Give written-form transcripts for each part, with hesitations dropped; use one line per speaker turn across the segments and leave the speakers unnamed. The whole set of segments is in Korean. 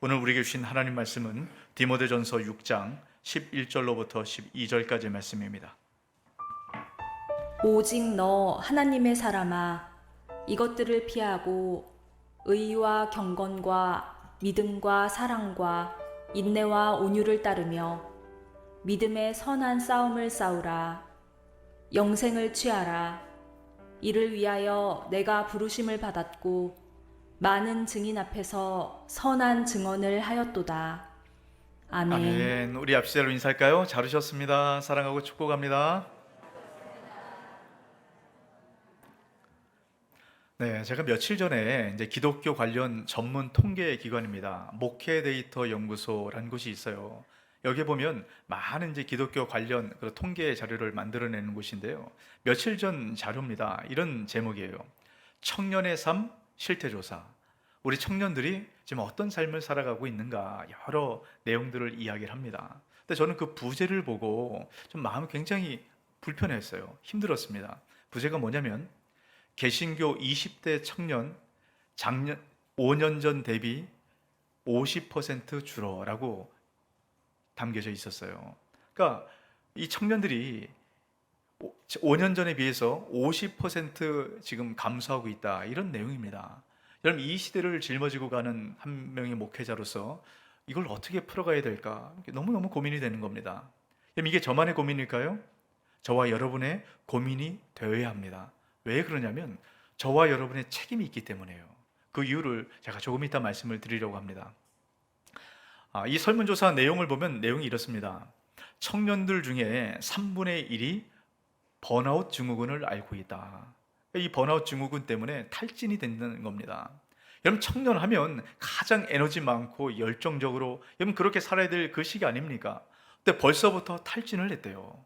오늘 우리에게 주신 하나님 말씀은 디모데전서 6장 11절로부터 12절까지의 말씀입니다.
오직 너 하나님의 사람아, 이것들을 피하고 의와 경건과 믿음과 사랑과 인내와 온유를 따르며 믿음의 선한 싸움을 싸우라. 영생을 취하라. 이를 위하여 내가 부르심을 받았고 많은 증인 앞에서 선한 증언을 하였도다. 아멘.
아멘. 우리 앞시대로 인사할까요? 잘 오셨습니다. 사랑하고 축복합니다. 네, 제가 며칠 전에 이제 기독교 관련 전문 통계 기관입니다. 목회 데이터 연구소라는 곳이 있어요. 여기 보면 많은 이제 기독교 관련 그 통계 자료를 만들어내는 곳인데요. 며칠 전 자료입니다. 이런 제목이에요. 청년의 삶 실태조사. 우리 청년들이 지금 어떤 삶을 살아가고 있는가 여러 내용들을 이야기를 합니다. 근데 저는 그 부제를 보고 좀 마음이 굉장히 불편했어요. 힘들었습니다. 부제가 뭐냐면 개신교 20대 청년 작년 5년 전 대비 50% 줄어라고 담겨져 있었어요. 그러니까 이 청년들이 5년 전에 비해서 50% 지금 감소하고 있다. 이런 내용입니다. 여러분, 이 시대를 짊어지고 가는 한 명의 목회자로서 이걸 어떻게 풀어가야 될까? 너무너무 고민이 되는 겁니다. 그럼 이게 저만의 고민일까요? 저와 여러분의 고민이 되어야 합니다. 왜 그러냐면 저와 여러분의 책임이 있기 때문에요. 그 이유를 제가 조금 이따 말씀을 드리려고 합니다. 이 설문조사 내용을 보면 내용이 이렇습니다. 청년들 중에 3분의 1이 번아웃 증후군을 앓고 있다. 이 번아웃 증후군 때문에 탈진이 된다는 겁니다. 여러분, 청년하면 가장 에너지 많고 열정적으로 여러분 그렇게 살아야 될 그 시기 아닙니까? 근데 벌써부터 탈진을 했대요.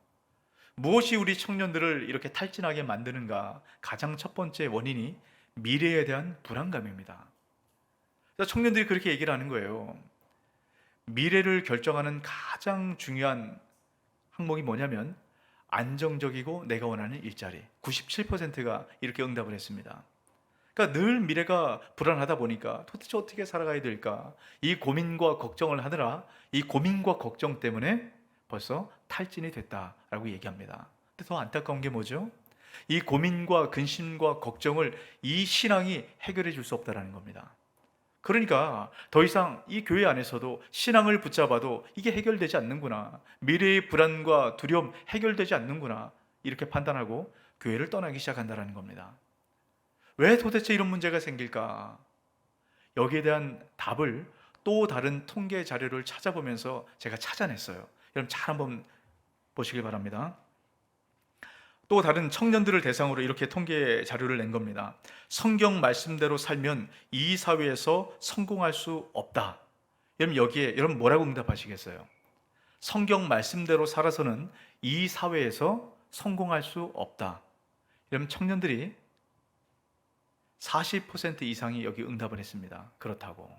무엇이 우리 청년들을 이렇게 탈진하게 만드는가? 가장 첫 번째 원인이 미래에 대한 불안감입니다. 그래서 청년들이 그렇게 얘기를 하는 거예요. 미래를 결정하는 가장 중요한 항목이 뭐냐면 안정적이고 내가 원하는 일자리. 97%가 이렇게 응답을 했습니다. 그러니까 늘 미래가 불안하다 보니까 도대체 어떻게 살아가야 될까? 이 고민과 걱정을 하느라 이 고민과 걱정 때문에 벌써 탈진이 됐다라고 얘기합니다. 근데 더 안타까운 게 뭐죠? 이 고민과 근심과 걱정을 이 신앙이 해결해 줄 수 없다라는 겁니다. 그러니까 더 이상 이 교회 안에서도 신앙을 붙잡아도 이게 해결되지 않는구나. 미래의 불안과 두려움 해결되지 않는구나. 이렇게 판단하고 교회를 떠나기 시작한다는 겁니다. 왜 도대체 이런 문제가 생길까? 여기에 대한 답을 또 다른 통계 자료를 찾아보면서 제가 찾아냈어요. 여러분 잘 한번 보시길 바랍니다. 또 다른 청년들을 대상으로 이렇게 통계 자료를 낸 겁니다. 성경 말씀대로 살면 이 사회에서 성공할 수 없다. 여러분 여기에 여러분 뭐라고 응답하시겠어요? 성경 말씀대로 살아서는 이 사회에서 성공할 수 없다. 여러분 청년들이 40% 이상이 여기 응답을 했습니다. 그렇다고.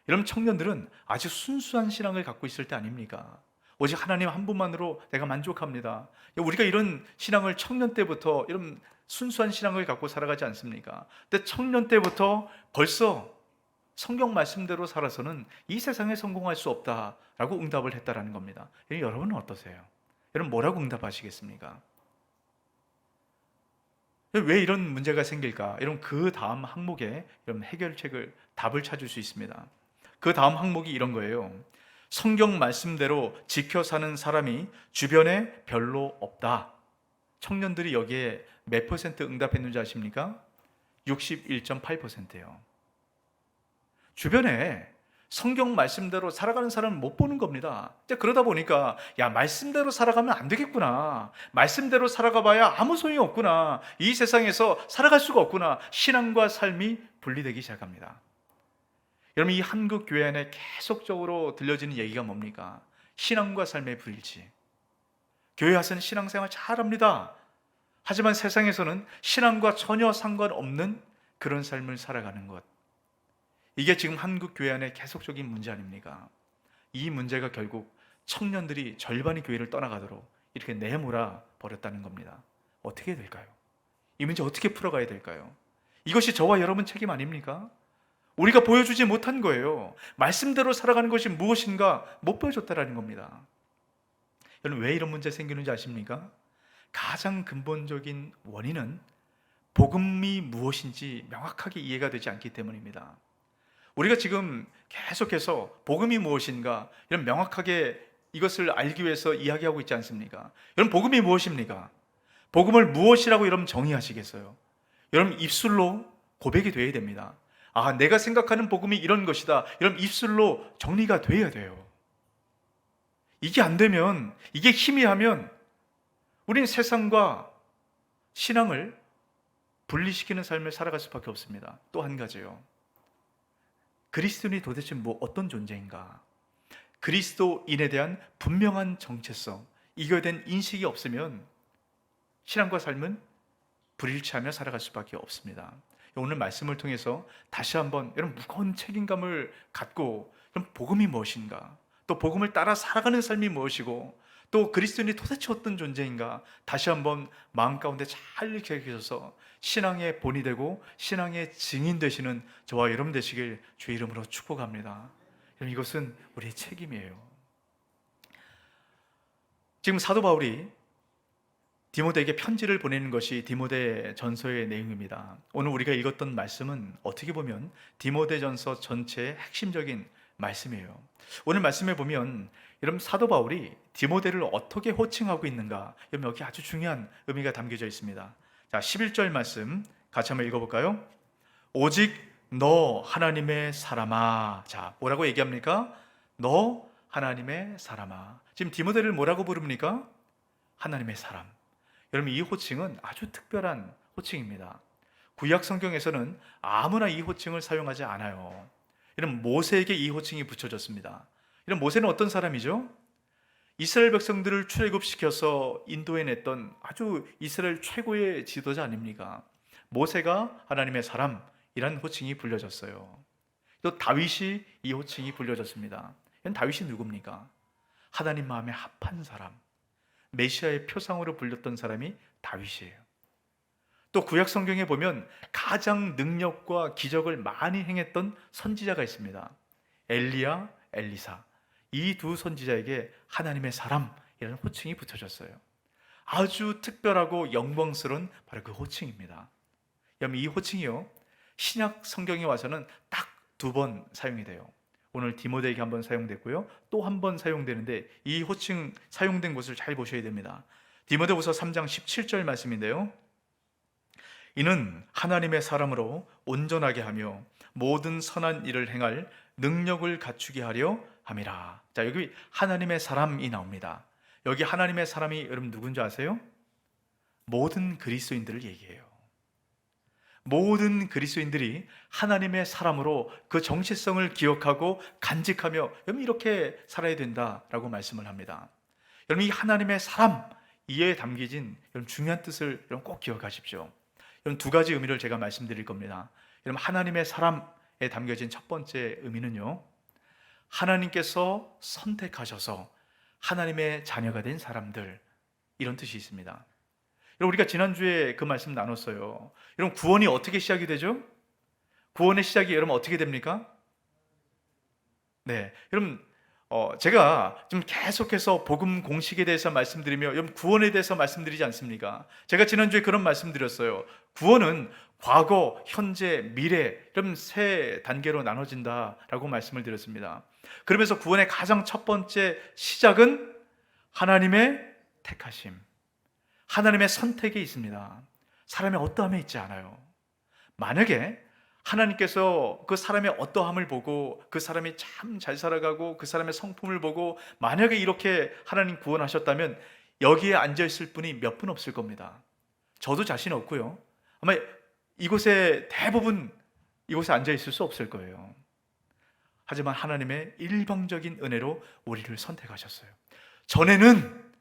여러분 청년들은 아주 순수한 신앙을 갖고 있을 때 아닙니까? 오직 하나님 한 분만으로 내가 만족합니다. 우리가 이런 신앙을 청년 때부터 이런 순수한 신앙을 갖고 살아가지 않습니까? 근데 청년 때부터 벌써 성경 말씀대로 살아서는 이 세상에 성공할 수 없다라고 응답을 했다라는 겁니다. 여러분은 어떠세요? 여러분 뭐라고 응답하시겠습니까? 왜 이런 문제가 생길까? 여러분 그 다음 항목에 여러분 해결책을 답을 찾을 수 있습니다. 그 다음 항목이 이런 거예요. 성경 말씀대로 지켜 사는 사람이 주변에 별로 없다. 청년들이 여기에 몇 퍼센트 응답했는지 아십니까? 61.8%예요. 주변에 성경 말씀대로 살아가는 사람을 못 보는 겁니다. 그러다 보니까 야 말씀대로 살아가면 안 되겠구나. 말씀대로 살아가 봐야 아무 소용이 없구나. 이 세상에서 살아갈 수가 없구나. 신앙과 삶이 분리되기 시작합니다. 여러분 이 한국 교회 안에 계속적으로 들려지는 얘기가 뭡니까? 신앙과 삶의 불일치. 교회 와서는 신앙생활 잘합니다. 하지만 세상에서는 신앙과 전혀 상관없는 그런 삶을 살아가는 것. 이게 지금 한국 교회 안에 계속적인 문제 아닙니까? 이 문제가 결국 청년들이 절반이 교회를 떠나가도록 이렇게 내몰아 버렸다는 겁니다. 어떻게 해야 될까요? 이 문제 어떻게 풀어가야 될까요? 이것이 저와 여러분 책임 아닙니까? 우리가 보여주지 못한 거예요. 말씀대로 살아가는 것이 무엇인가 못 보여줬다라는 겁니다. 여러분, 왜 이런 문제 생기는지 아십니까? 가장 근본적인 원인은 복음이 무엇인지 명확하게 이해가 되지 않기 때문입니다. 우리가 지금 계속해서 복음이 무엇인가 이런 명확하게 이것을 알기 위해서 이야기하고 있지 않습니까? 여러분, 복음이 무엇입니까? 복음을 무엇이라고 여러분 정의하시겠어요? 여러분, 입술로 고백이 돼야 됩니다. 아, 내가 생각하는 복음이 이런 것이다. 여러분, 입술로 정리가 돼야 돼요. 이게 안 되면, 이게 희미하면 우리는 세상과 신앙을 분리시키는 삶을 살아갈 수밖에 없습니다. 또 한 가지요. 그리스도인이 도대체 어떤 존재인가? 그리스도인에 대한 분명한 정체성, 이거에 대한 인식이 없으면 신앙과 삶은 불일치하며 살아갈 수밖에 없습니다. 오늘 말씀을 통해서 다시 한번 여러분 무거운 책임감을 갖고 그럼 복음이 무엇인가? 또 복음을 따라 살아가는 삶이 무엇이고 또 그리스도인이 도대체 어떤 존재인가? 다시 한번 마음 가운데 잘 기억해서 신앙의 본이 되고 신앙의 증인 되시는 저와 여러분 되시길 주의 이름으로 축복합니다. 여러분, 이것은 우리의 책임이에요. 지금 사도 바울이 디모데에게 편지를 보내는 것이 디모데 전서의 내용입니다. 오늘 우리가 읽었던 말씀은 어떻게 보면 디모데 전서 전체의 핵심적인 말씀이에요. 오늘 말씀에 보면 여러분, 사도 바울이 디모데를 어떻게 호칭하고 있는가, 여러분 여기 아주 중요한 의미가 담겨져 있습니다. 자, 11절 말씀 같이 한번 읽어볼까요? 오직 너 하나님의 사람아. 자, 뭐라고 얘기합니까? 너 하나님의 사람아. 지금 디모데를 뭐라고 부릅니까? 하나님의 사람. 여러분, 이 호칭은 아주 특별한 호칭입니다. 구약 성경에서는 아무나 이 호칭을 사용하지 않아요. 이런 모세에게 이 호칭이 붙여졌습니다. 이런 모세는 어떤 사람이죠? 이스라엘 백성들을 출애굽시켜서 인도해냈던 아주 이스라엘 최고의 지도자 아닙니까? 모세가 하나님의 사람이란 호칭이 불려졌어요. 또 다윗이 이 호칭이 불려졌습니다. 이건 다윗이 누굽니까? 하나님 마음에 합한 사람, 메시아의 표상으로 불렸던 사람이 다윗이에요. 또 구약 성경에 보면 가장 능력과 기적을 많이 행했던 선지자가 있습니다. 엘리야, 엘리사. 이 두 선지자에게 하나님의 사람이라는 호칭이 붙여졌어요. 아주 특별하고 영광스러운 바로 그 호칭입니다. 여러분, 이 호칭이요, 신약 성경에 와서는 딱 2번 사용이 돼요. 오늘 디모데에게 한번 사용됐고요, 또 한 번 사용되는데 이 호칭 사용된 곳을 잘 보셔야 됩니다. 디모데후서 3장 17절 말씀인데요, 이는 하나님의 사람으로 온전하게 하며 모든 선한 일을 행할 능력을 갖추게 하려 함이라. 자, 여기 하나님의 사람이 나옵니다. 여기 하나님의 사람이 여러분 누군지 아세요? 모든 그리스도인들을 얘기해요. 모든 그리스도인들이 하나님의 사람으로 그 정체성을 기억하고 간직하며 여러분 이렇게 살아야 된다라고 말씀을 합니다. 여러분, 이 하나님의 사람 이에 담겨진 여러분 중요한 뜻을 여러분 꼭 기억하십시오. 여러분, 2가지 의미를 제가 말씀드릴 겁니다. 여러분, 하나님의 사람에 담겨진 첫 번째 의미는요, 하나님께서 선택하셔서 하나님의 자녀가 된 사람들, 이런 뜻이 있습니다. 여러분, 우리가 지난주에 그 말씀 나눴어요. 여러분, 구원이 어떻게 시작이 되죠? 구원의 시작이 여러분 어떻게 됩니까? 네, 여러분, 제가 좀 계속해서 복음 공식에 대해서 말씀드리며 여러분 구원에 대해서 말씀드리지 않습니까? 제가 지난주에 그런 말씀드렸어요. 구원은 과거, 현재, 미래 여러분 3단계로 나눠진다라고 말씀을 드렸습니다. 그러면서 구원의 가장 첫 번째 시작은 하나님의 택하심, 하나님의 선택이 있습니다. 사람의 어떠함에 있지 않아요. 만약에 하나님께서 그 사람의 어떠함을 보고 그 사람이 참 잘 살아가고 그 사람의 성품을 보고 만약에 이렇게 하나님 구원하셨다면 여기에 앉아있을 분이 몇 분 없을 겁니다. 저도 자신 없고요, 아마 이곳에 대부분 이곳에 앉아있을 수 없을 거예요. 하지만 하나님의 일방적인 은혜로 우리를 선택하셨어요. 전에는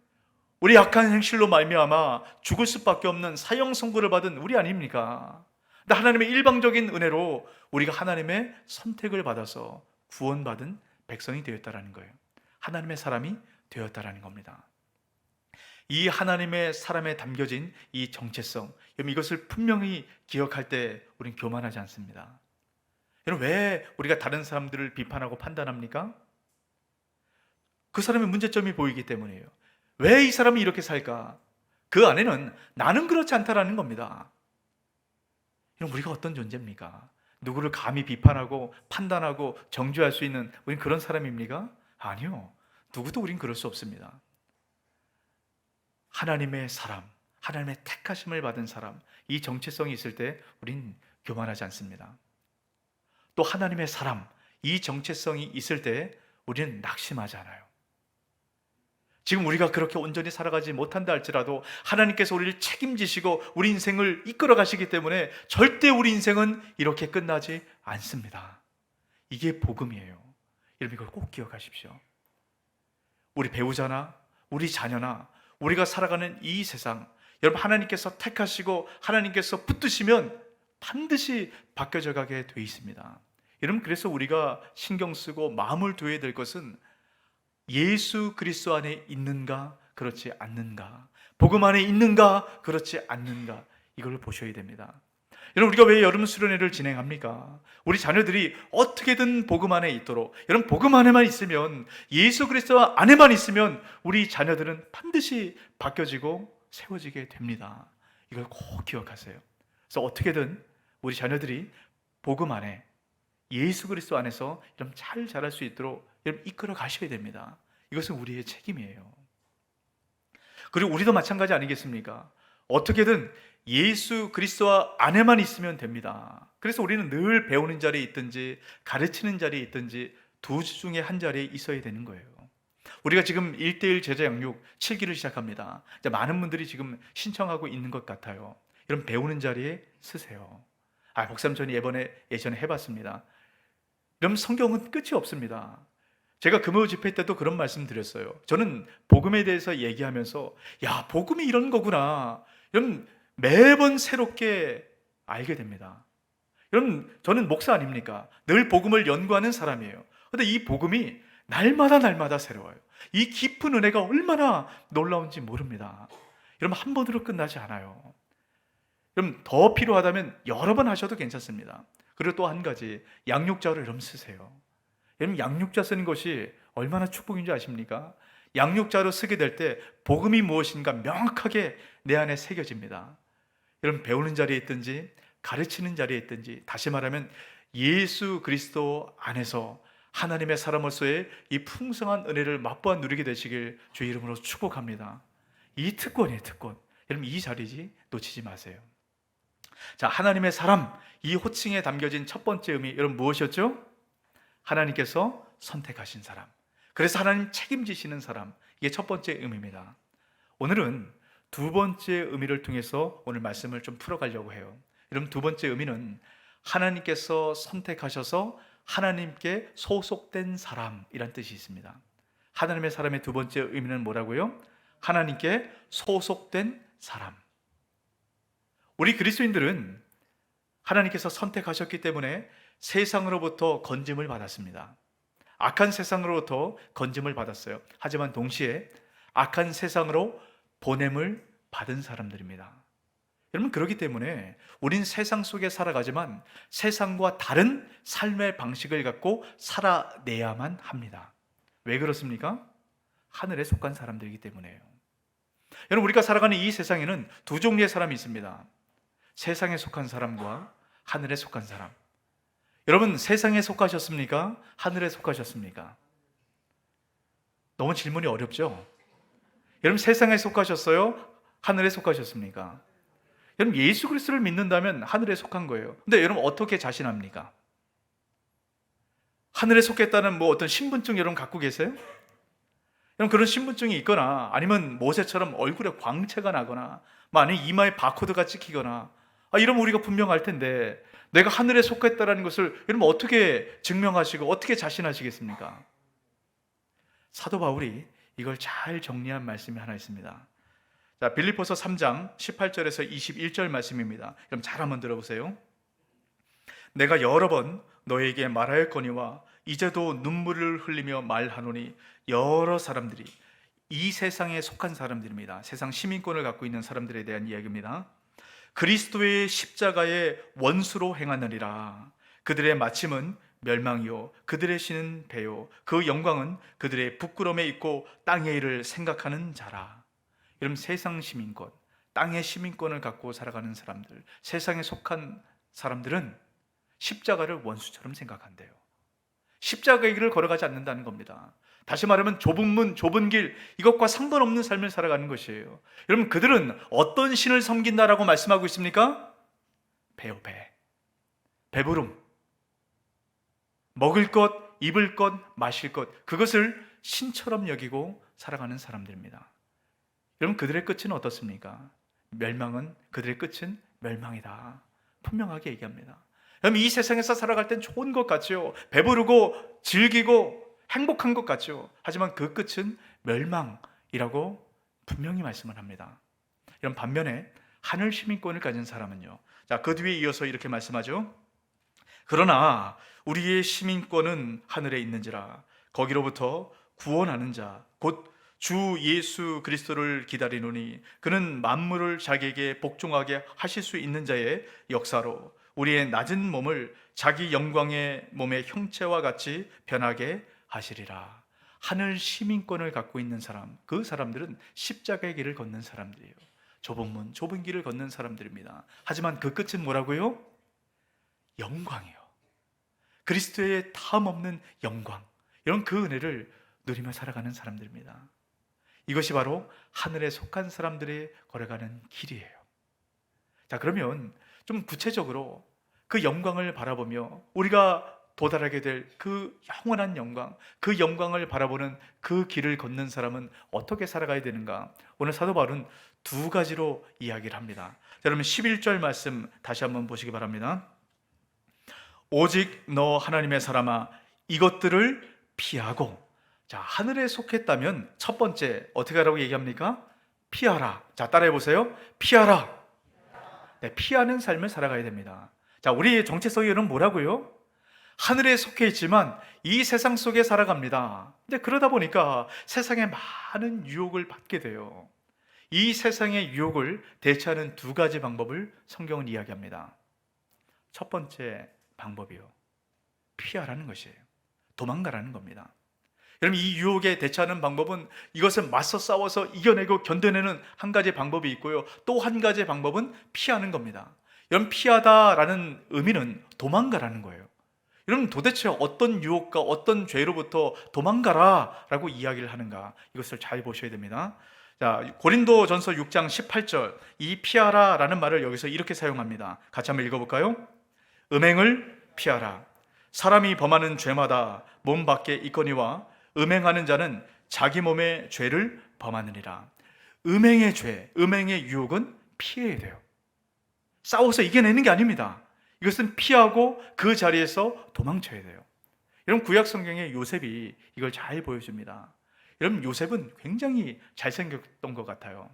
우리 악한 행실로 말미암아 죽을 수밖에 없는 사형 선고를 받은 우리 아닙니까? 근데 하나님의 일방적인 은혜로 우리가 하나님의 선택을 받아서 구원받은 백성이 되었다라는 거예요. 하나님의 사람이 되었다라는 겁니다. 이 하나님의 사람에 담겨진 이 정체성, 이것을 분명히 기억할 때 우리는 교만하지 않습니다. 여러분, 왜 우리가 다른 사람들을 비판하고 판단합니까? 그 사람의 문제점이 보이기 때문이에요. 왜 이 사람이 이렇게 살까? 그 안에는 나는 그렇지 않다라는 겁니다. 여러분, 우리가 어떤 존재입니까? 누구를 감히 비판하고 판단하고 정죄할 수 있는 우린 그런 사람입니까? 아니요. 누구도 우린 그럴 수 없습니다. 하나님의 사람, 하나님의 택하심을 받은 사람, 이 정체성이 있을 때 우린 교만하지 않습니다. 또 하나님의 사람, 이 정체성이 있을 때 우리는 낙심하지 않아요. 지금 우리가 그렇게 온전히 살아가지 못한다 할지라도 하나님께서 우리를 책임지시고 우리 인생을 이끌어 가시기 때문에 절대 우리 인생은 이렇게 끝나지 않습니다. 이게 복음이에요. 여러분, 이걸 꼭 기억하십시오. 우리 배우자나 우리 자녀나 우리가 살아가는 이 세상, 여러분, 하나님께서 택하시고 하나님께서 붙드시면 반드시 바뀌어져 가게 돼 있습니다. 여러분, 그래서 우리가 신경 쓰고 마음을 두어야 될 것은 예수 그리스도 안에 있는가, 그렇지 않는가, 복음 안에 있는가, 그렇지 않는가, 이걸 보셔야 됩니다. 여러분, 우리가 왜 여름 수련회를 진행합니까? 우리 자녀들이 어떻게든 복음 안에 있도록, 여러분, 복음 안에만 있으면, 예수 그리스도 안에만 있으면 우리 자녀들은 반드시 바뀌어지고 세워지게 됩니다. 이걸 꼭 기억하세요. 그래서 어떻게든 우리 자녀들이 복음 안에, 예수 그리스도 안에서 여러분 잘 자랄 수 있도록 여러분 이끌어 가셔야 됩니다. 이것은 우리의 책임이에요. 그리고 우리도 마찬가지 아니겠습니까? 어떻게든 예수 그리스도 안에만 있으면 됩니다. 그래서 우리는 늘 배우는 자리에 있든지 가르치는 자리에 있든지 두 중에 한 자리에 있어야 되는 거예요. 우리가 지금 1:1 제자 양육 7기를 시작합니다. 이제 많은 분들이 지금 신청하고 있는 것 같아요. 여러분, 배우는 자리에 쓰세요. 목사님, 저는 예전에 해봤습니다. 여러분, 성경은 끝이 없습니다. 제가 금요 집회 때도 그런 말씀 드렸어요. 저는 복음에 대해서 얘기하면서 야, 복음이 이런 거구나. 여러분, 매번 새롭게 알게 됩니다. 여러분, 저는 목사 아닙니까? 늘 복음을 연구하는 사람이에요. 그런데 이 복음이 날마다 새로워요. 이 깊은 은혜가 얼마나 놀라운지 모릅니다. 여러분, 한 번으로 끝나지 않아요. 여러분, 더 필요하다면 여러 번 하셔도 괜찮습니다. 그리고 또 한 가지, 양육자를 여러분 쓰세요. 여러분, 양육자 쓰는 것이 얼마나 축복인지 아십니까? 양육자로 쓰게 될 때 복음이 무엇인가 명확하게 내 안에 새겨집니다. 여러분, 배우는 자리에 있든지 가르치는 자리에 있든지, 다시 말하면 예수 그리스도 안에서 하나님의 사람으로서의 이 풍성한 은혜를 맛보아 누리게 되시길 주의 이름으로 축복합니다. 이 특권이에요, 특권. 여러분, 이 자리지 놓치지 마세요. 자, 하나님의 사람, 이 호칭에 담겨진 첫 번째 의미, 여러분 무엇이었죠? 하나님께서 선택하신 사람. 그래서 하나님 책임지시는 사람. 이게 첫 번째 의미입니다. 오늘은 두 번째 의미를 통해서 오늘 말씀을 좀 풀어가려고 해요. 여러분, 두 번째 의미는 하나님께서 선택하셔서 하나님께 소속된 사람이란 뜻이 있습니다. 하나님의 사람의 두 번째 의미는 뭐라고요? 하나님께 소속된 사람. 우리 그리스도인들은 하나님께서 선택하셨기 때문에 세상으로부터 건짐을 받았습니다. 악한 세상으로부터 건짐을 받았어요. 하지만 동시에 악한 세상으로 보냄을 받은 사람들입니다. 여러분, 그렇기 때문에 우린 세상 속에 살아가지만 세상과 다른 삶의 방식을 갖고 살아내야만 합니다. 왜 그렇습니까? 하늘에 속한 사람들이기 때문에요. 여러분, 우리가 살아가는 이 세상에는 두 종류의 사람이 있습니다. 세상에 속한 사람과 하늘에 속한 사람. 여러분, 세상에 속하셨습니까? 하늘에 속하셨습니까? 너무 질문이 어렵죠? 여러분, 세상에 속하셨어요? 하늘에 속하셨습니까? 여러분, 예수 그리스도를 믿는다면 하늘에 속한 거예요. 근데 여러분, 어떻게 자신합니까? 하늘에 속했다는 어떤 신분증 여러분 갖고 계세요? 여러분, 그런 신분증이 있거나 아니면 모세처럼 얼굴에 광채가 나거나 아니면 이마에 바코드가 찍히거나 이러면 우리가 분명할 텐데, 내가 하늘에 속했다는 것을 여러분 어떻게 증명하시고 어떻게 자신하시겠습니까? 사도 바울이 이걸 잘 정리한 말씀이 하나 있습니다. 자, 빌립보서 3장 18절에서 21절 말씀입니다. 그럼 잘 한번 들어보세요. 내가 여러 번 너에게 말하였거니와 이제도 눈물을 흘리며 말하노니, 여러 사람들이, 이 세상에 속한 사람들입니다. 세상 시민권을 갖고 있는 사람들에 대한 이야기입니다. 그리스도의 십자가의 원수로 행하느니라. 그들의 마침은 멸망이요 그들의 신은 배요 그 영광은 그들의 부끄러움에 있고 땅의 일을 생각하는 자라. 여러분, 세상 시민권, 땅의 시민권을 갖고 살아가는 사람들, 세상에 속한 사람들은 십자가를 원수처럼 생각한대요. 십자가의 길을 걸어가지 않는다는 겁니다. 다시 말하면 좁은 문, 좁은 길, 이것과 상관없는 삶을 살아가는 것이에요. 여러분, 그들은 어떤 신을 섬긴다라고 말씀하고 있습니까? 배요, 배. 배부름. 먹을 것, 입을 것, 마실 것, 그것을 신처럼 여기고 살아가는 사람들입니다. 여러분, 그들의 끝은 어떻습니까? 멸망은, 그들의 끝은 멸망이다. 분명하게 얘기합니다. 여러분, 이 세상에서 살아갈 땐 좋은 것 같죠. 배부르고 즐기고 행복한 것 같죠. 하지만 그 끝은 멸망이라고 분명히 말씀을 합니다. 여러분, 반면에 하늘 시민권을 가진 사람은요, 자, 그 뒤에 이어서 이렇게 말씀하죠. 그러나 우리의 시민권은 하늘에 있는지라 거기로부터 구원하는 자 곧 주 예수 그리스도를 기다리노니 그는 만물을 자기에게 복종하게 하실 수 있는 자의 역사로 우리의 낮은 몸을 자기 영광의 몸의 형체와 같이 변하게 하시리라. 하늘 시민권을 갖고 있는 사람, 그 사람들은 십자가의 길을 걷는 사람들이에요. 좁은 문, 좁은 길을 걷는 사람들입니다. 하지만 그 끝은 뭐라고요? 영광이에요. 그리스도의 다함없는 영광, 이런 그 은혜를 누리며 살아가는 사람들입니다. 이것이 바로 하늘에 속한 사람들이 걸어가는 길이에요. 자, 그러면 좀 구체적으로 그 영광을 바라보며 우리가 도달하게 될 그 영원한 영광, 그 영광을 바라보는 그 길을 걷는 사람은 어떻게 살아가야 되는가? 오늘 사도 바울은 두 가지로 이야기를 합니다. 자, 그러면 11절 말씀 다시 한번 보시기 바랍니다. 오직 너 하나님의 사람아 이것들을 피하고, 자, 하늘에 속했다면 첫 번째 어떻게 하라고 얘기합니까? 피하라. 자, 따라해 보세요. 피하라. 네, 피하는 삶을 살아가야 됩니다. 자, 우리의 정체성에는 뭐라고요? 하늘에 속해 있지만 이 세상 속에 살아갑니다. 근데 그러다 보니까 세상에 많은 유혹을 받게 돼요. 이 세상의 유혹을 대처하는 두 가지 방법을 성경은 이야기합니다. 첫 번째 방법이요, 피하라는 것이에요. 도망가라는 겁니다. 여러분, 이 유혹에 대처하는 방법은 이것을 맞서 싸워서 이겨내고 견뎌내는 한 가지 방법이 있고요, 또 한 가지 방법은 피하는 겁니다. 여러분, 피하다라는 의미는 도망가라는 거예요. 여러분, 도대체 어떤 유혹과 어떤 죄로부터 도망가라라고 이야기를 하는가, 이것을 잘 보셔야 됩니다. 자, 고린도전서 6장 18절, 이 피하라라는 말을 여기서 이렇게 사용합니다. 같이 한번 읽어볼까요? 음행을 피하라. 사람이 범하는 죄마다 몸 밖에 있거니와 음행하는 자는 자기 몸의 죄를 범하느니라. 음행의 죄, 음행의 유혹은 피해야 돼요. 싸워서 이겨내는 게 아닙니다. 이것은 피하고 그 자리에서 도망쳐야 돼요. 여러분, 구약 성경의 요셉이 이걸 잘 보여줍니다. 여러분, 요셉은 굉장히 잘생겼던 것 같아요.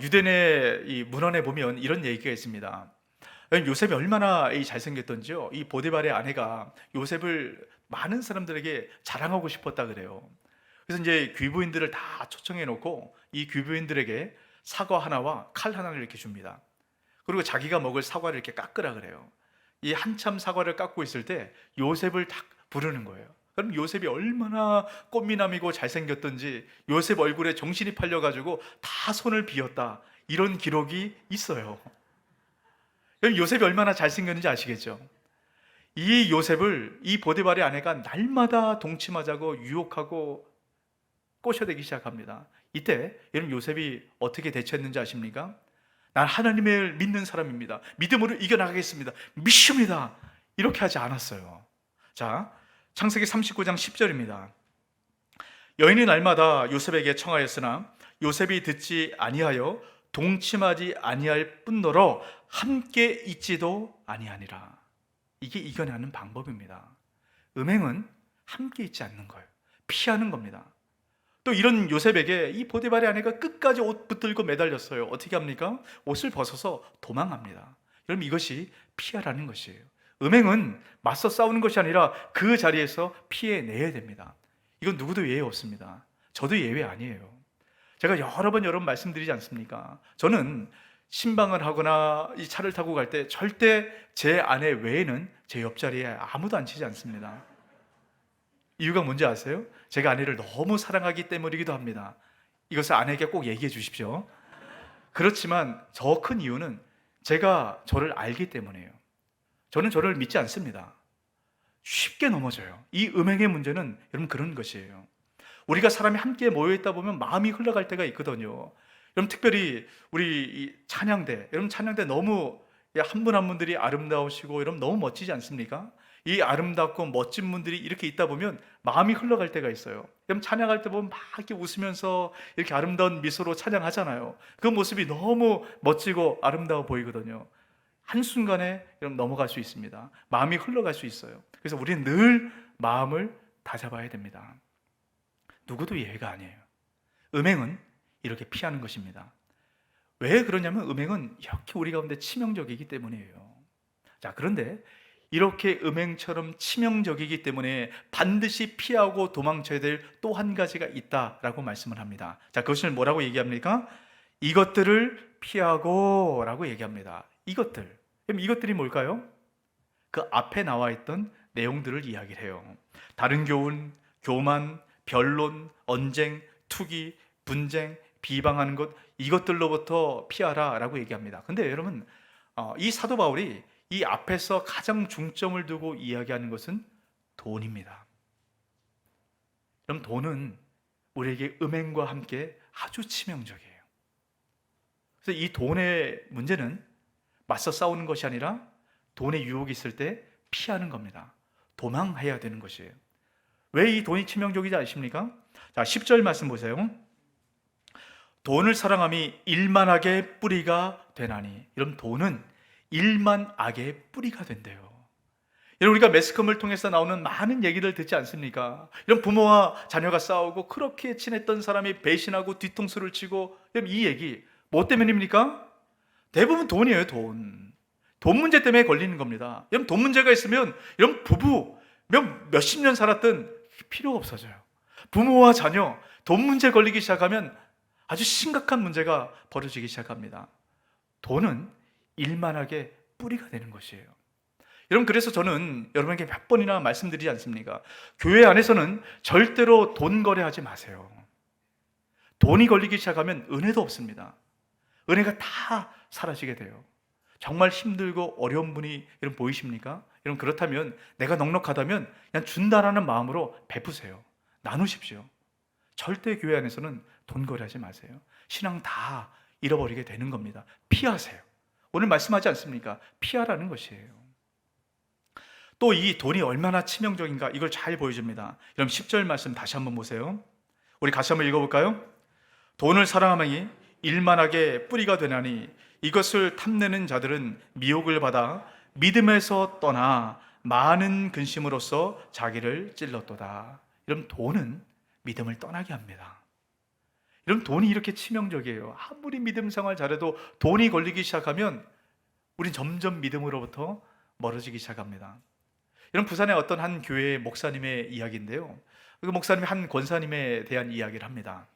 유대인의 이 문헌에 보면 이런 얘기가 있습니다. 요셉이 얼마나 잘생겼던지요, 이 보디발의 아내가 요셉을 많은 사람들에게 자랑하고 싶었다 그래요. 그래서 이제 귀부인들을 다 초청해 놓고 이 귀부인들에게 사과 하나와 칼 하나를 이렇게 줍니다. 그리고 자기가 먹을 사과를 이렇게 깎으라 그래요. 이 한참 사과를 깎고 있을 때 요셉을 딱 부르는 거예요. 그럼 요셉이 얼마나 꽃미남이고 잘생겼던지 요셉 얼굴에 정신이 팔려가지고 다 손을 비었다, 이런 기록이 있어요. 요셉이 얼마나 잘생겼는지 아시겠죠? 이 요셉을 이 보디발의 아내가 날마다 동침하자고 유혹하고 꼬셔대기 시작합니다. 이때 여러분, 요셉이 어떻게 대처했는지 아십니까? 난 하나님을 믿는 사람입니다, 믿음으로 이겨나가겠습니다, 믿습니다, 이렇게 하지 않았어요. 자, 창세기 39장 10절입니다. 여인이 날마다 요셉에게 청하였으나 요셉이 듣지 아니하여 동침하지 아니할 뿐더러 함께 있지도 아니하니라. 이게 이겨내는 방법입니다. 음행은 함께 있지 않는 거예요. 피하는 겁니다. 또 이런 요셉에게 이 보디발의 아내가 끝까지 옷 붙들고 매달렸어요. 어떻게 합니까? 옷을 벗어서 도망합니다. 여러분, 이것이 피하라는 것이에요. 음행은 맞서 싸우는 것이 아니라 그 자리에서 피해내야 됩니다. 이건 누구도 예외 없습니다. 저도 예외 아니에요. 제가 여러 번 말씀드리지 않습니까? 저는 신방을 하거나 이 차를 타고 갈 때 절대 제 아내 외에는 제 옆자리에 아무도 앉히지 않습니다. 이유가 뭔지 아세요? 제가 아내를 너무 사랑하기 때문이기도 합니다. 이것을 아내에게 꼭 얘기해 주십시오. 그렇지만 더 큰 이유는 제가 저를 알기 때문이에요. 저는 저를 믿지 않습니다. 쉽게 넘어져요. 이 음행의 문제는 여러분 그런 것이에요. 우리가 사람이 함께 모여 있다 보면 마음이 흘러갈 때가 있거든요. 여러분 특별히 우리 이 찬양대, 여러분 찬양대 너무 한 분 한 분들이 아름다우시고 여러분 너무 멋지지 않습니까? 이 아름답고 멋진 분들이 이렇게 있다 보면 마음이 흘러갈 때가 있어요. 여러분 찬양할 때 보면 막 이렇게 웃으면서 이렇게 아름다운 미소로 찬양하잖아요. 그 모습이 너무 멋지고 아름다워 보이거든요. 한순간에 여러분 넘어갈 수 있습니다. 마음이 흘러갈 수 있어요. 그래서 우리는 늘 마음을 다잡아야 됩니다. 누구도 예외가 아니에요. 음행은 이렇게 피하는 것입니다. 왜 그러냐면 음행은 이렇게 우리 가운데 치명적이기 때문이에요. 자, 그런데 이렇게 음행처럼 치명적이기 때문에 반드시 피하고 도망쳐야 될 또 한 가지가 있다라고 말씀을 합니다. 자, 그것을 뭐라고 얘기합니까? 이것들을 피하고 라고 얘기합니다. 이것들. 그럼 이것들이 뭘까요? 그 앞에 나와 있던 내용들을 이야기를 해요. 다른 교훈, 교만, 변론, 언쟁, 투기, 분쟁, 비방하는 것, 이것들로부터 피하라 라고 얘기합니다. 근데 여러분, 이 사도 바울이 이 앞에서 가장 중점을 두고 이야기하는 것은 돈입니다. 그럼 돈은 우리에게 음행과 함께 아주 치명적이에요. 그래서 이 돈의 문제는 맞서 싸우는 것이 아니라 돈의 유혹이 있을 때 피하는 겁니다. 도망해야 되는 것이에요. 왜 이 돈이 치명적이지 않습니까? 자, 10절 말씀 보세요. 돈을 사랑함이 일만악의 뿌리가 되나니. 여러분 돈은 일만 악의 뿌리가 된대요. 여러분 우리가 매스컴을 통해서 나오는 많은 얘기를 듣지 않습니까? 이런 부모와 자녀가 싸우고 그렇게 친했던 사람이 배신하고 뒤통수를 치고, 여러분 이 얘기 뭐 때문입니까? 대부분 돈이에요. 돈 문제 때문에 걸리는 겁니다. 여러분 돈 문제가 있으면 여러분 부부 몇십 년 살았던 필요가 없어져요. 부모와 자녀 돈 문제 걸리기 시작하면 아주 심각한 문제가 벌어지기 시작합니다. 돈은 일만하게 뿌리가 되는 것이에요. 여러분 그래서 저는 여러분에게 몇 번이나 말씀드리지 않습니까? 교회 안에서는 절대로 돈 거래하지 마세요. 돈이 걸리기 시작하면 은혜도 없습니다. 은혜가 다 사라지게 돼요. 정말 힘들고 어려운 분이 여러분 보이십니까? 여러분 그렇다면 내가 넉넉하다면 그냥 준다라는 마음으로 베푸세요. 나누십시오. 절대 교회 안에서는 돈 거래하지 마세요. 신앙 다 잃어버리게 되는 겁니다. 피하세요. 오늘 말씀하지 않습니까? 피하라는 것이에요. 또 이 돈이 얼마나 치명적인가 이걸 잘 보여줍니다. 여러분 10절 말씀 다시 한번 보세요. 우리 같이 한번 읽어볼까요? 돈을 사랑하니 일만하게 뿌리가 되나니 이것을 탐내는 자들은 미혹을 받아 믿음에서 떠나 많은 근심으로써 자기를 찔렀도다. 여러분 돈은 믿음을 떠나게 합니다. 여러분 돈이 이렇게 치명적이에요. 아무리 믿음 생활 잘해도 돈이 걸리기 시작하면 우린 점점 믿음으로부터 멀어지기 시작합니다. 여러분 부산의 어떤 한 교회의 목사님의 이야기인데요. 그 목사님이 한 권사님에 대한 이야기를 합니다.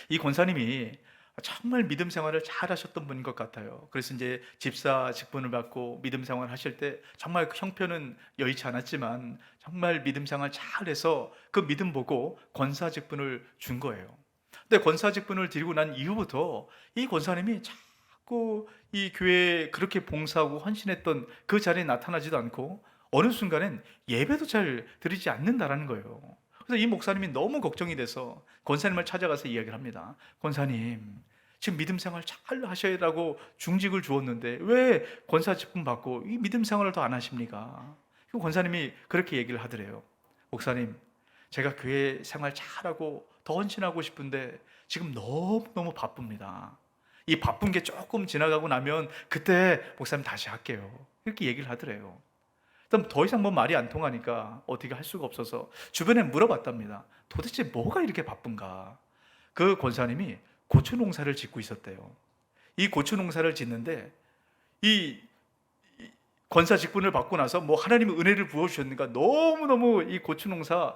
이 권사님이 정말 믿음 생활을 잘 하셨던 분인 것 같아요. 그래서 이제 집사 직분을 받고 믿음 생활을 하실 때 정말 그 형편은 여의치 않았지만 정말 믿음 생활 잘해서 그 믿음 보고 권사 직분을 준 거예요. 근데 권사 직분을 드리고 난 이후부터 이 권사님이 자꾸 이 교회에 그렇게 봉사하고 헌신했던 그 자리에 나타나지도 않고 어느 순간엔 예배도 잘 드리지 않는다라는 거예요. 그래서 이 목사님이 너무 걱정이 돼서 권사님을 찾아가서 이야기를 합니다. 권사님, 지금 믿음 생활 잘 하셔야라고 중직을 주었는데 왜 권사 직분 받고 이 믿음 생활을 더 안 하십니까? 권사님이 그렇게 얘기를 하더래요. 목사님, 제가 교회 생활 잘하고 더 헌신하고 싶은데 지금 너무너무 바쁩니다. 이 바쁜 게 조금 지나가고 나면 그때 목사님 다시 할게요. 이렇게 얘기를 하더래요. 그럼 더 이상 뭐 말이 안 통하니까 어떻게 할 수가 없어서 주변에 물어봤답니다. 도대체 뭐가 이렇게 바쁜가? 그 권사님이 고추 농사를 짓고 있었대요. 이 고추 농사를 짓는데 이 권사 직분을 받고 나서 뭐 하나님의 은혜를 부어주셨는가 너무너무 이 고추 농사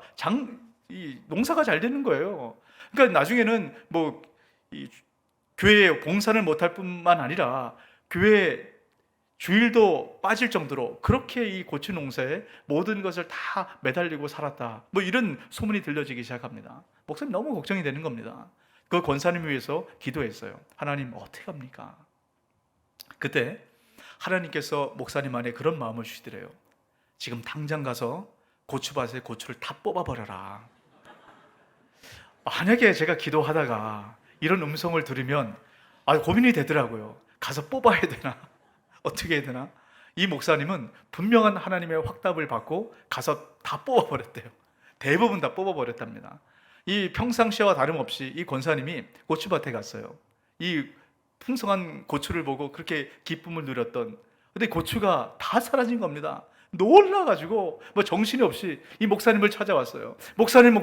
이 농사가 잘 되는 거예요. 그러니까 나중에는 뭐 이 교회에 봉사를 못할 뿐만 아니라 교회 주일도 빠질 정도로 그렇게 이 고추 농사에 모든 것을 다 매달리고 살았다. 뭐 이런 소문이 들려지기 시작합니다. 목사님 너무 걱정이 되는 겁니다. 그 권사님 위해서 기도했어요. 하나님 어떻게 합니까? 그때 하나님께서 목사님 안에 그런 마음을 주시더래요. 지금 당장 가서 고추밭에 고추를 다 뽑아버려라. 만약에 제가 기도하다가 이런 음성을 들으면 고민이 되더라고요. 가서 뽑아야 되나? 어떻게 해야 되나? 이 목사님은 분명한 하나님의 확답을 받고 가서 다 뽑아버렸대요. 대부분 다 뽑아버렸답니다. 이 평상시와 다름없이 이 권사님이 고추밭에 갔어요. 이 풍성한 고추를 보고 그렇게 기쁨을 누렸던, 근데 고추가 다 사라진 겁니다. 놀라가지고 뭐 정신이 없이 이 목사님을 찾아왔어요. 목사님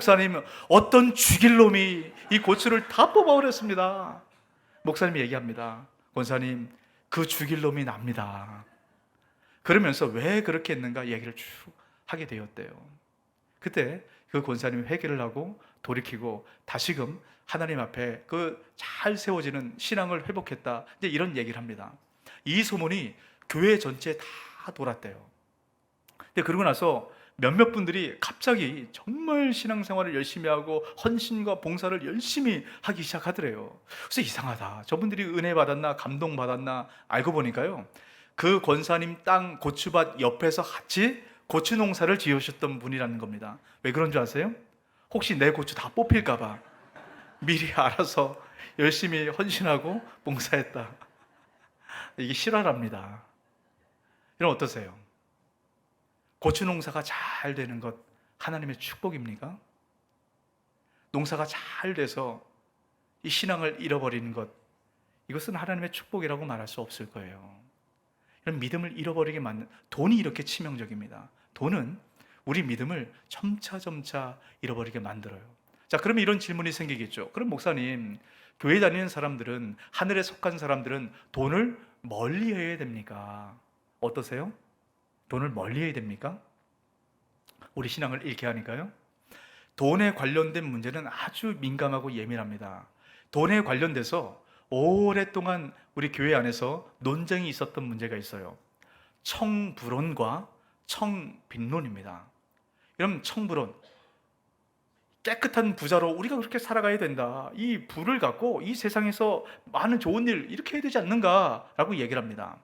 어떤 죽일 놈이 이 고추를 다 뽑아버렸습니다. 목사님이 얘기합니다. 권사님, 그 죽일 놈이 납니다. 그러면서 왜 그렇게 했는가 얘기를 쭉 하게 되었대요. 그때 그 권사님이 회개를 하고 돌이키고 다시금 하나님 앞에 그 잘 세워지는 신앙을 회복했다. 이제 이런 얘기를 합니다. 이 소문이 교회 전체에 다 돌았대요. 근데 그러고 나서 몇몇 분들이 갑자기 정말 신앙생활을 열심히 하고 헌신과 봉사를 열심히 하기 시작하더래요. 그래서 이상하다. 저분들이 은혜 받았나 감동 받았나 알고 보니까요. 그 권사님 땅 고추밭 옆에서 같이 고추 농사를 지으셨던 분이라는 겁니다. 왜 그런 줄 아세요? 혹시 내 고추 다 뽑힐까 봐 미리 알아서 열심히 헌신하고 봉사했다. 이게 실화랍니다. 이런 어떠세요? 고추 농사가 잘 되는 것 하나님의 축복입니까? 농사가 잘 돼서 이 신앙을 잃어버리는 것, 이것은 하나님의 축복이라고 말할 수 없을 거예요. 이런 믿음을 잃어버리게 만든, 돈이 이렇게 치명적입니다. 돈은 우리 믿음을 점차 잃어버리게 만들어요. 자, 그러면 이런 질문이 생기겠죠. 그럼 목사님, 교회 다니는 사람들은, 하늘에 속한 사람들은 돈을 멀리 해야 됩니까? 어떠세요? 돈을 멀리 해야 됩니까? 우리 신앙을 잃게 하니까요. 돈에 관련된 문제는 아주 민감하고 예민합니다. 돈에 관련돼서 오랫동안 우리 교회 안에서 논쟁이 있었던 문제가 있어요. 청불원과 청빈론입니다. 여러분, 청불원, 깨끗한 부자로 우리가 그렇게 살아가야 된다. 이 부를 갖고 이 세상에서 많은 좋은 일 이렇게 해야 되지 않는가라고 얘기를 합니다.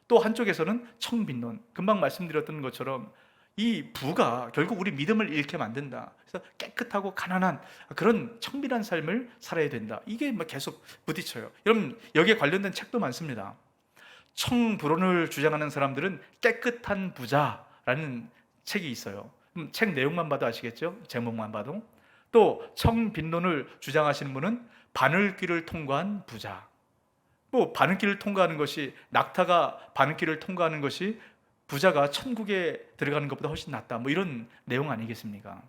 또 한쪽에서는 청빈론, 금방 말씀드렸던 것처럼 이 부가 결국 우리 믿음을 잃게 만든다. 그래서 깨끗하고 가난한 그런 청빈한 삶을 살아야 된다. 이게 막 계속 부딪혀요. 여러분, 여기에 관련된 책도 많습니다. 청불원을 주장하는 사람들은 깨끗한 부자라는 책이 있어요. 책 내용만 봐도 아시겠죠? 제목만 봐도. 또 청빈론을 주장하시는 분은 바늘길을 통과한 부자. 뭐 바늘길을 통과하는 것이, 낙타가 바늘길을 통과하는 것이 부자가 천국에 들어가는 것보다 훨씬 낫다. 뭐 이런 내용 아니겠습니까?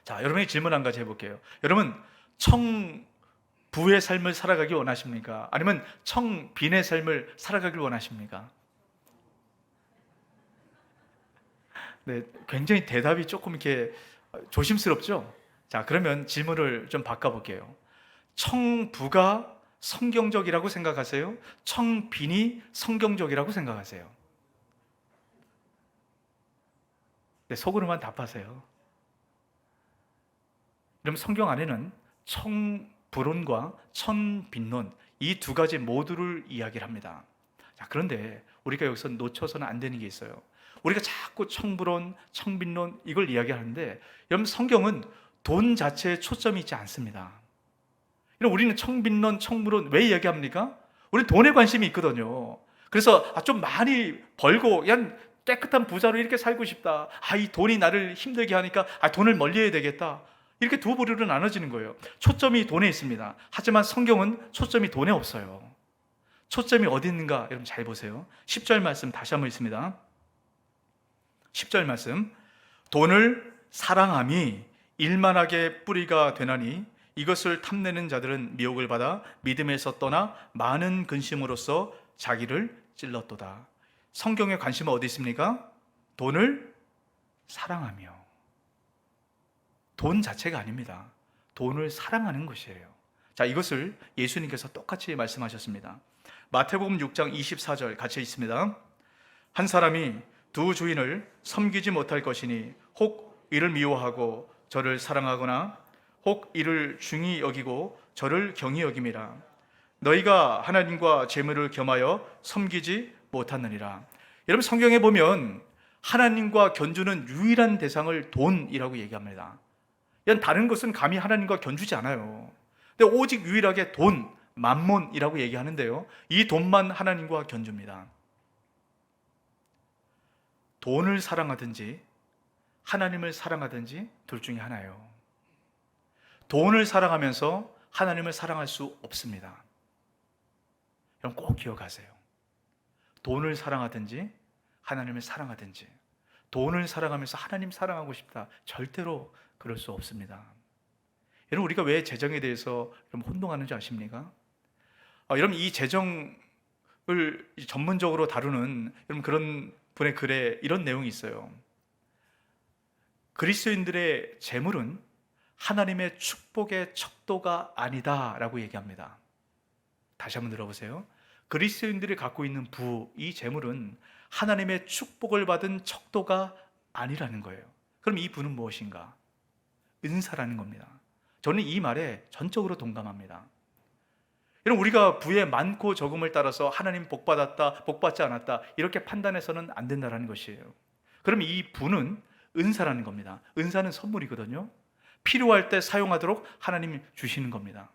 자, 여러분의 질문 한 가지 해볼게요. 여러분, 청부의 삶을 살아가기 원하십니까? 아니면 청빈의 삶을 살아가길 원하십니까? 네, 굉장히 대답이 조금 이렇게 조심스럽죠? 자, 그러면 질문을 좀 바꿔볼게요. 청부가 성경적이라고 생각하세요? 청빈이 성경적이라고 생각하세요? 네, 속으로만 답하세요. 그럼 성경 안에는 청불론과 청빈론, 이 두 가지 모두를 이야기를 합니다. 자, 그런데 우리가 여기서 놓쳐서는 안 되는 게 있어요. 우리가 자꾸 청불론, 청빈론 이걸 이야기하는데, 여러분, 성경은 돈 자체에 초점이 있지 않습니다. 우리는 청빈론, 청불론 왜 이야기합니까? 우리는 돈에 관심이 있거든요. 그래서 좀 많이 벌고 그냥 깨끗한 부자로 이렇게 살고 싶다. 이 돈이 나를 힘들게 하니까 돈을 멀리해야 되겠다. 이렇게 두 부류로 나눠지는 거예요. 초점이 돈에 있습니다. 하지만 성경은 초점이 돈에 없어요. 초점이 어디 있는가? 여러분 잘 보세요. 10절 말씀 다시 한번 읽습니다. 10절 말씀. 돈을 사랑함이 일만하게 뿌리가 되나니 이것을 탐내는 자들은 미혹을 받아 믿음에서 떠나 많은 근심으로써 자기를 찔렀도다. 성경의 관심은 어디 있습니까? 돈을 사랑하며. 돈 자체가 아닙니다. 돈을 사랑하는 것이에요. 자, 이것을 예수님께서 똑같이 말씀하셨습니다. 마태복음 6장 24절 같이 있습니다. 한 사람이 두 주인을 섬기지 못할 것이니 혹 이를 미워하고 저를 사랑하거나 혹 이를 중히 여기고 저를 경히 여김이라. 너희가 하나님과 재물을 겸하여 섬기지 못하느니라. 여러분, 성경에 보면 하나님과 견주는 유일한 대상을 돈이라고 얘기합니다. 이건 다른 것은 감히 하나님과 견주지 않아요. 근데 오직 유일하게 돈, 만몬이라고 얘기하는데요, 이 돈만 하나님과 견줍니다. 돈을 사랑하든지 하나님을 사랑하든지 둘 중에 하나예요. 돈을 사랑하면서 하나님을 사랑할 수 없습니다. 여러분, 꼭 기억하세요. 돈을 사랑하든지 하나님을 사랑하든지, 돈을 사랑하면서 하나님 사랑하고 싶다, 절대로 그럴 수 없습니다. 여러분, 우리가 왜 재정에 대해서 혼동하는지 아십니까? 여러분, 이 재정을 전문적으로 다루는 여러분 그런 분의 글에 이런 내용이 있어요. 그리스도인들의 재물은 하나님의 축복의 척도가 아니다라고 얘기합니다. 다시 한번 들어보세요. 그리스도인들이 갖고 있는 부, 이 재물은 하나님의 축복을 받은 척도가 아니라는 거예요. 그럼 이 부는 무엇인가? 은사라는 겁니다. 저는 이 말에 전적으로 동감합니다. 여러분, 우리가 부의 많고 적음을 따라서 하나님 복 받았다, 복 받지 않았다, 이렇게 판단해서는 안 된다는 것이에요. 그럼 이 부는 은사라는 겁니다. 은사는 선물이거든요. 필요할 때 사용하도록 하나님이 주시는 겁니다.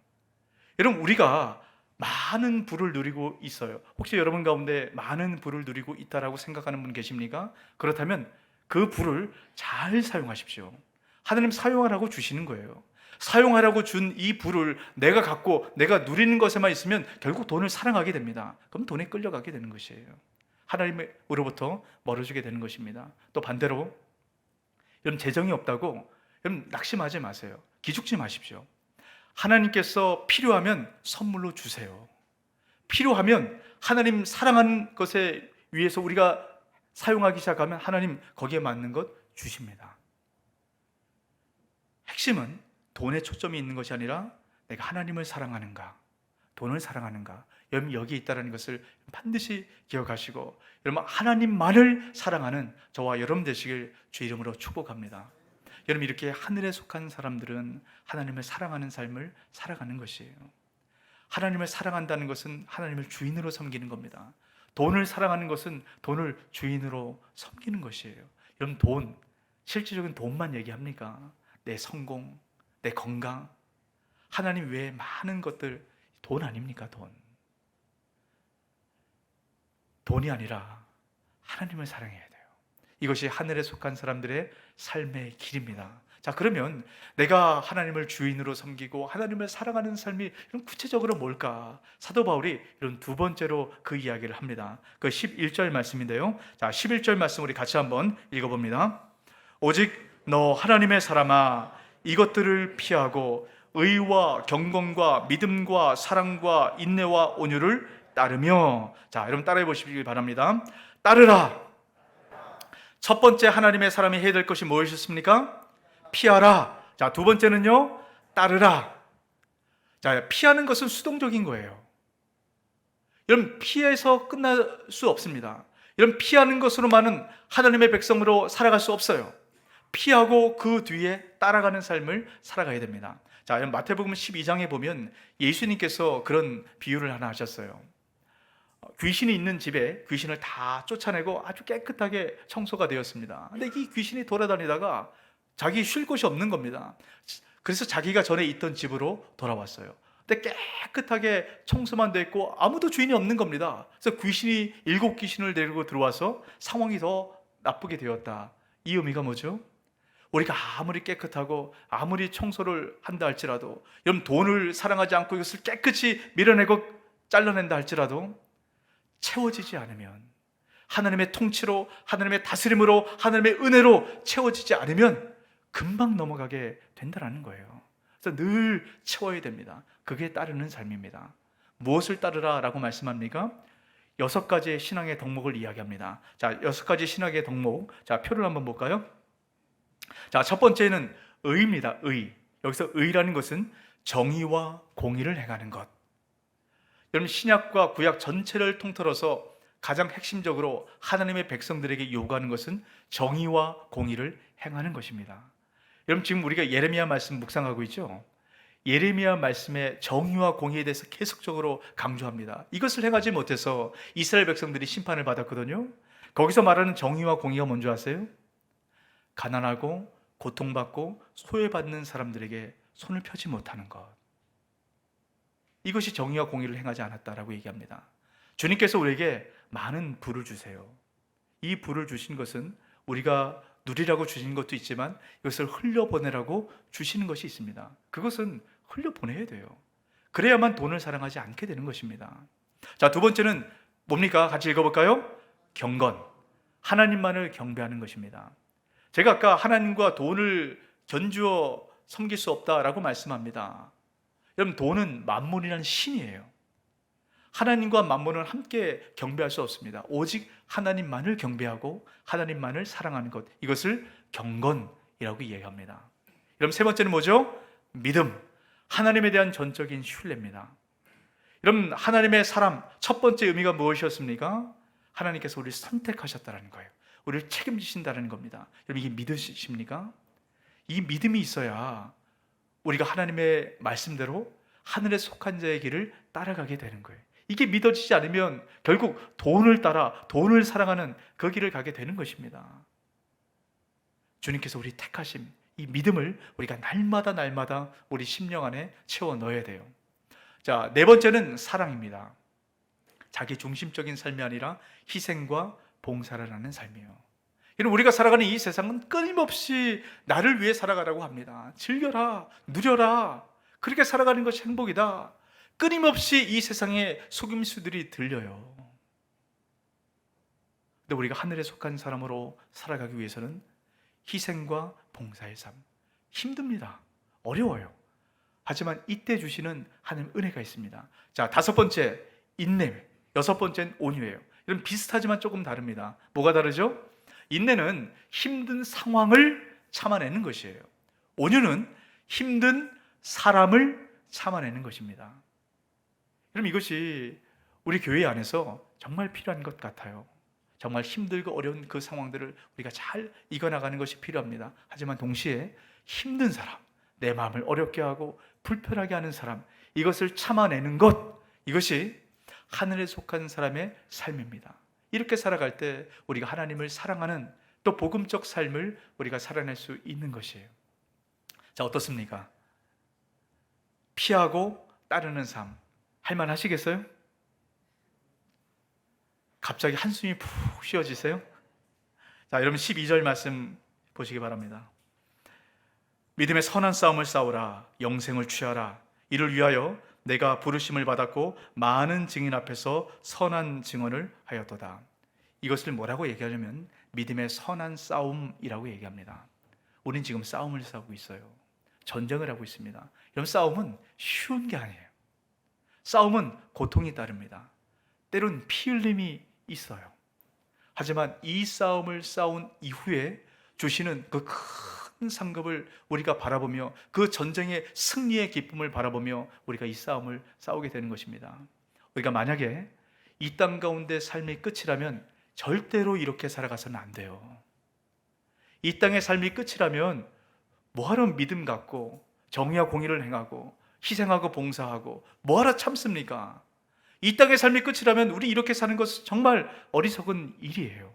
여러분, 우리가 많은 부를 누리고 있어요. 혹시 여러분 가운데 많은 부를 누리고 있다라고 생각하는 분 계십니까? 그렇다면 그 부를 잘 사용하십시오. 하나님 사용하라고 주시는 거예요. 사용하라고 준 이 부를 내가 갖고 내가 누리는 것에만 있으면 결국 돈을 사랑하게 됩니다. 그럼 돈에 끌려가게 되는 것이에요. 하나님으로부터 멀어지게 되는 것입니다. 또 반대로, 여러분, 재정이 없다고 여러분 낙심하지 마세요. 기죽지 마십시오. 하나님께서 필요하면 선물로 주세요. 필요하면 하나님 사랑하는 것에 위해서 우리가 사용하기 시작하면 하나님 거기에 맞는 것 주십니다. 핵심은 돈에 초점이 있는 것이 아니라 내가 하나님을 사랑하는가, 돈을 사랑하는가, 여러분 여기 있다는 것을 반드시 기억하시고, 여러분 하나님만을 사랑하는 저와 여러분 되시길 주 이름으로 축복합니다. 여러분, 이렇게 하늘에 속한 사람들은 하나님을 사랑하는 삶을 살아가는 것이에요. 하나님을 사랑한다는 것은 하나님을 주인으로 섬기는 겁니다. 돈을 사랑하는 것은 돈을 주인으로 섬기는 것이에요. 여러분, 돈, 실질적인 돈만 얘기합니까? 내 성공, 내 건강, 하나님 외에 많은 것들, 돈 아닙니까? 돈이 아니라 하나님을 사랑해야 돼요. 이것이 하늘에 속한 사람들의 삶의 길입니다. 자, 그러면 내가 하나님을 주인으로 섬기고 하나님을 사랑하는 삶이 이런 구체적으로 뭘까? 사도 바울이 이런 두 번째로 그 이야기를 합니다. 그 11절 말씀인데요. 자, 11절 말씀 우리 같이 한번 읽어봅니다. 오직 너 하나님의 사람아, 이것들을 피하고 의와 경건과 믿음과 사랑과 인내와 온유를 따르며. 자, 여러분 따라해 보시기 바랍니다. 따르라. 첫 번째 하나님의 사람이 해야 될 것이 무엇이었습니까? 피하라. 자, 두 번째는요, 따르라. 자, 피하는 것은 수동적인 거예요. 여러분, 피해서 끝날 수 없습니다. 여러분, 피하는 것으로만은 하나님의 백성으로 살아갈 수 없어요. 피하고 그 뒤에 따라가는 삶을 살아가야 됩니다. 자, 여러분 마태복음 12장에 보면 예수님께서 그런 비유를 하나 하셨어요. 귀신이 있는 집에 귀신을 다 쫓아내고 아주 깨끗하게 청소가 되었습니다. 근데 이 귀신이 돌아다니다가 자기 쉴 곳이 없는 겁니다. 그래서 자기가 전에 있던 집으로 돌아왔어요. 근데 깨끗하게 청소만 돼 있고 아무도 주인이 없는 겁니다. 그래서 귀신이 7귀신을 데리고 들어와서 상황이 더 나쁘게 되었다. 이 의미가 뭐죠? 우리가 아무리 깨끗하고 아무리 청소를 한다 할지라도, 여러분 돈을 사랑하지 않고 이것을 깨끗이 밀어내고 잘라낸다 할지라도 채워지지 않으면, 하나님의 통치로, 하나님의 다스림으로, 하나님의 은혜로 채워지지 않으면 금방 넘어가게 된다는 거예요. 그래서 늘 채워야 됩니다. 그게 따르는 삶입니다. 무엇을 따르라 라고 말씀합니까? 6가지의 신앙의 덕목을 이야기합니다. 자, 6가지 신앙의 덕목, 자, 표를 한번 볼까요? 자, 첫 번째는 의입니다. 의. 여기서 의라는 것은 정의와 공의를 행하는 것. 여러분, 신약과 구약 전체를 통틀어서 가장 핵심적으로 하나님의 백성들에게 요구하는 것은 정의와 공의를 행하는 것입니다. 여러분, 지금 우리가 예레미야 말씀 묵상하고 있죠? 예레미야 말씀에 정의와 공의에 대해서 계속적으로 강조합니다. 이것을 행하지 못해서 이스라엘 백성들이 심판을 받았거든요. 거기서 말하는 정의와 공의가 뭔지 아세요? 가난하고 고통받고 소외받는 사람들에게 손을 펴지 못하는 것. 이것이 정의와 공의를 행하지 않았다라고 얘기합니다. 주님께서 우리에게 많은 부를 주세요. 이 부를 주신 것은 우리가 누리라고 주신 것도 있지만 이것을 흘려보내라고 주시는 것이 있습니다. 그것은 흘려보내야 돼요. 그래야만 돈을 사랑하지 않게 되는 것입니다. 자, 두 번째는 뭡니까? 같이 읽어볼까요? 경건. 하나님만을 경배하는 것입니다. 제가 아까 하나님과 돈을 견주어 섬길 수 없다라고 말씀합니다. 여러분, 돈은 만몬이라는 신이에요. 하나님과 만몬은 함께 경배할 수 없습니다. 오직 하나님만을 경배하고 하나님만을 사랑하는 것, 이것을 경건이라고 이야기합니다. 여러분, 세 번째는 뭐죠? 믿음. 하나님에 대한 전적인 신뢰입니다. 여러분, 하나님의 사람 첫 번째 의미가 무엇이었습니까? 하나님께서 우리를 선택하셨다는 거예요. 우리를 책임지신다는 겁니다. 여러분, 이게 믿으십니까? 이 믿음이 있어야 우리가 하나님의 말씀대로 하늘에 속한 자의 길을 따라가게 되는 거예요. 이게 믿어지지 않으면 결국 돈을 따라 돈을 사랑하는 그 길을 가게 되는 것입니다. 주님께서 우리 택하심, 이 믿음을 우리가 날마다 우리 심령 안에 채워 넣어야 돼요. 자, 네 번째는 사랑입니다. 자기 중심적인 삶이 아니라 희생과 봉사를 하는 삶이에요. 여러분, 우리가 살아가는 이 세상은 끊임없이 나를 위해 살아가라고 합니다. 즐겨라, 누려라, 그렇게 살아가는 것이 행복이다. 끊임없이 이 세상에 속임수들이 들려요. 근데 우리가 하늘에 속한 사람으로 살아가기 위해서는 희생과 봉사의 삶, 힘듭니다. 어려워요. 하지만 이때 주시는 하나님 은혜가 있습니다. 자, 다섯 번째 인내, 여섯 번째는 온유예요. 이런 비슷하지만 조금 다릅니다. 뭐가 다르죠? 인내는 힘든 상황을 참아내는 것이에요. 온유는 힘든 사람을 참아내는 것입니다. 여러분, 이것이 우리 교회 안에서 정말 필요한 것 같아요. 정말 힘들고 어려운 그 상황들을 우리가 잘 이겨나가는 것이 필요합니다. 하지만 동시에 힘든 사람, 내 마음을 어렵게 하고 불편하게 하는 사람, 이것을 참아내는 것, 이것이 하늘에 속한 사람의 삶입니다. 이렇게 살아갈 때 우리가 하나님을 사랑하는 또 복음적 삶을 우리가 살아낼 수 있는 것이에요. 자, 어떻습니까? 피하고 따르는 삶, 할만하시겠어요? 갑자기 한숨이 푹 쉬어지세요? 자, 여러분 12절 말씀 보시기 바랍니다. 믿음의 선한 싸움을 싸우라, 영생을 취하라. 이를 위하여 내가 부르심을 받았고 많은 증인 앞에서 선한 증언을 하였도다. 이것을 뭐라고 얘기하려면 믿음의 선한 싸움이라고 얘기합니다. 우린 지금 싸움을 싸우고 있어요. 전쟁을 하고 있습니다. 이런 싸움은 쉬운 게 아니에요. 싸움은 고통이 따릅니다. 때론 피 흘림이 있어요. 하지만 이 싸움을 싸운 이후에 주시는 그 큰 상급을 우리가 바라보며 그 전쟁의 승리의 기쁨을 바라보며 우리가 이 싸움을 싸우게 되는 것입니다. 우리가 만약에 이 땅 가운데 삶의 끝이라면 절대로 이렇게 살아가서는 안 돼요. 이 땅의 삶이 끝이라면 뭐하러 믿음 갖고 정의와 공의를 행하고 희생하고 봉사하고 뭐하러 참습니까? 이 땅의 삶이 끝이라면 우리 이렇게 사는 것은 정말 어리석은 일이에요.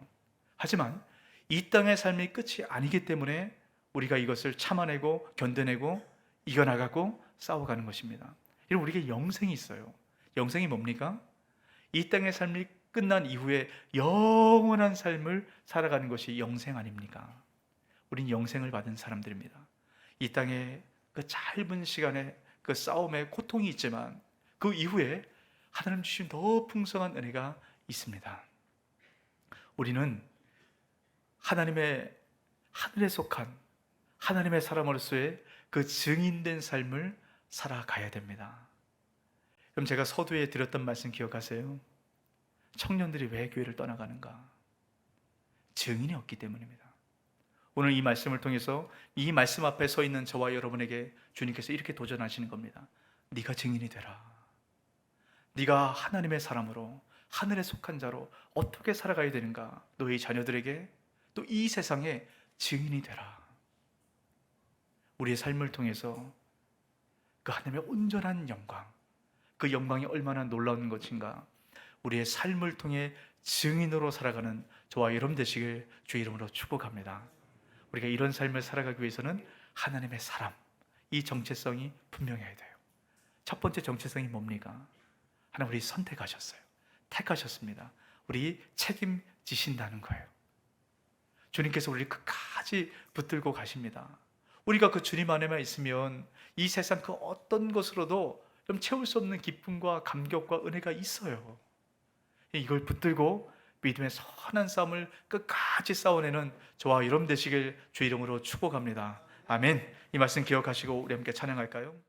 하지만 이 땅의 삶이 끝이 아니기 때문에 우리가 이것을 참아내고 견뎌내고 이겨나가고 싸워가는 것입니다. 이런 우리에게 영생이 있어요. 영생이 뭡니까? 이 땅의 삶이 끝난 이후에 영원한 삶을 살아가는 것이 영생 아닙니까? 우린 영생을 받은 사람들입니다. 이 땅의 그 짧은 시간에 그 싸움에 고통이 있지만 그 이후에 하나님 주신 더 풍성한 은혜가 있습니다. 우리는 하나님의 하늘에 속한 하나님의 사람으로서의 그 증인된 삶을 살아가야 됩니다. 그럼 제가 서두에 드렸던 말씀 기억하세요? 청년들이 왜 교회를 떠나가는가? 증인이 없기 때문입니다. 오늘 이 말씀을 통해서 이 말씀 앞에 서 있는 저와 여러분에게 주님께서 이렇게 도전하시는 겁니다. 네가 증인이 되라. 네가 하나님의 사람으로 하늘에 속한 자로 어떻게 살아가야 되는가? 너희 자녀들에게 또 이 세상에 증인이 되라. 우리의 삶을 통해서 그 하나님의 온전한 영광, 그 영광이 얼마나 놀라운 것인가? 우리의 삶을 통해 증인으로 살아가는 저와 여러분 되시길 주의 이름으로 축복합니다. 우리가 이런 삶을 살아가기 위해서는 하나님의 사람, 이 정체성이 분명해야 돼요. 첫 번째 정체성이 뭡니까? 하나님 우리 선택하셨어요. 택하셨습니다. 우리 책임지신다는 거예요. 주님께서 우리를 끝까지 붙들고 가십니다. 우리가 그 주님 안에만 있으면 이 세상 그 어떤 것으로도 좀 채울 수 없는 기쁨과 감격과 은혜가 있어요. 이걸 붙들고 믿음의 선한 싸움을 끝까지 싸워내는 저와 여러분 되시길 주 이름으로 축복합니다. 아멘. 이 말씀 기억하시고 우리 함께 찬양할까요?